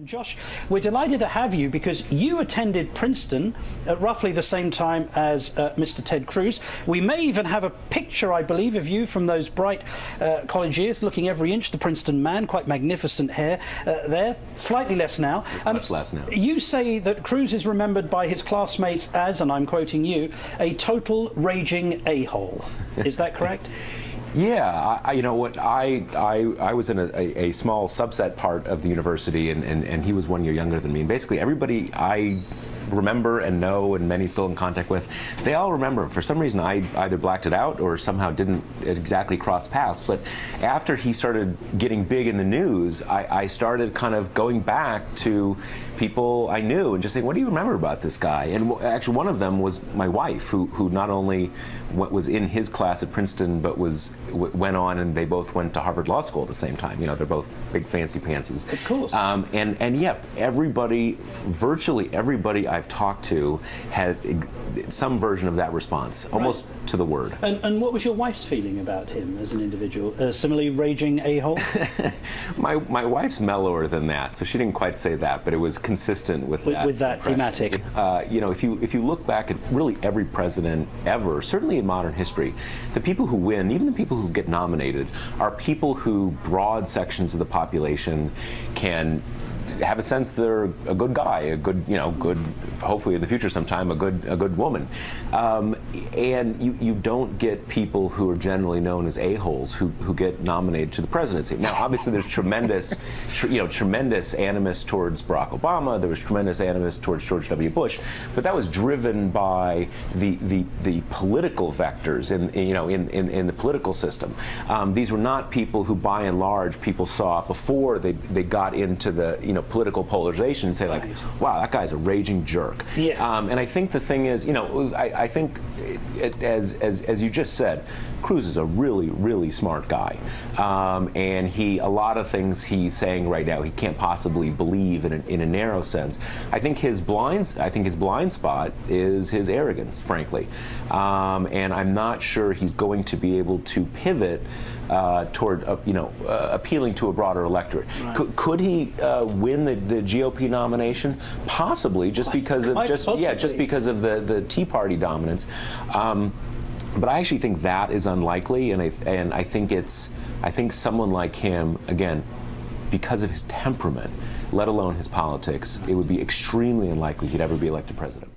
Josh, we're delighted to have you because you attended Princeton at roughly the same time as Mr. Ted Cruz. We may even have a picture, I believe, of you from those bright college years, looking every inch the Princeton man, quite magnificent hair there, slightly less now. Much less now. You say that Cruz is remembered by his classmates as, and I'm quoting you, a total raging a-hole. Is that correct? Yeah, you know what, I was in a small subset part of the university, and he was 1 year younger than me. And basically everybody I remember and know, and many still in contact with, they all remember. For some reason, I either blacked it out or somehow didn't exactly cross paths. But after he started getting big in the news, I started kind of going back to people I knew and just saying, what do you remember about this guy? And actually one of them was my wife, who not only was in his class at Princeton, but went on, and they both went to Harvard Law School at the same time. You know, they're both big fancy pantsies. Of course. And yeah, virtually everybody I've talked to had some version of that response, almost to the word. And what was your wife's feeling about him as an individual? Similarly raging a-hole? My wife's mellower than that, so she didn't quite say that, but it was consistent with that. With that thematic. You know, if you look back at really every president ever, certainly in modern history, the people who win, even the people who get nominated, are people who broad sections of the population can have a sense they're a good guy, a good, hopefully in the future sometime, a good woman. And you don't get people who are generally known as a-holes who get nominated to the presidency. Now, obviously, there's tremendous animus towards Barack Obama. There was tremendous animus towards George W. Bush, but that was driven by the political vectors in the political system. These were not people who, by and large, people saw before they got into the political polarization and say, like, wow, that guy's a raging jerk. Yeah. And I think the thing is, I think as you just said, Cruz is a really, really smart guy, and a lot of things he's saying right now he can't possibly believe in a narrow sense. I think his blind spot is his arrogance, frankly, and I'm not sure he's going to be able to pivot toward appealing to a broader electorate. Right. Could he win the GOP nomination? Possibly, just because of the Tea Party dominance. But I actually think that is unlikely, and I think someone like him, again, because of his temperament, let alone his politics, it would be extremely unlikely he'd ever be elected president.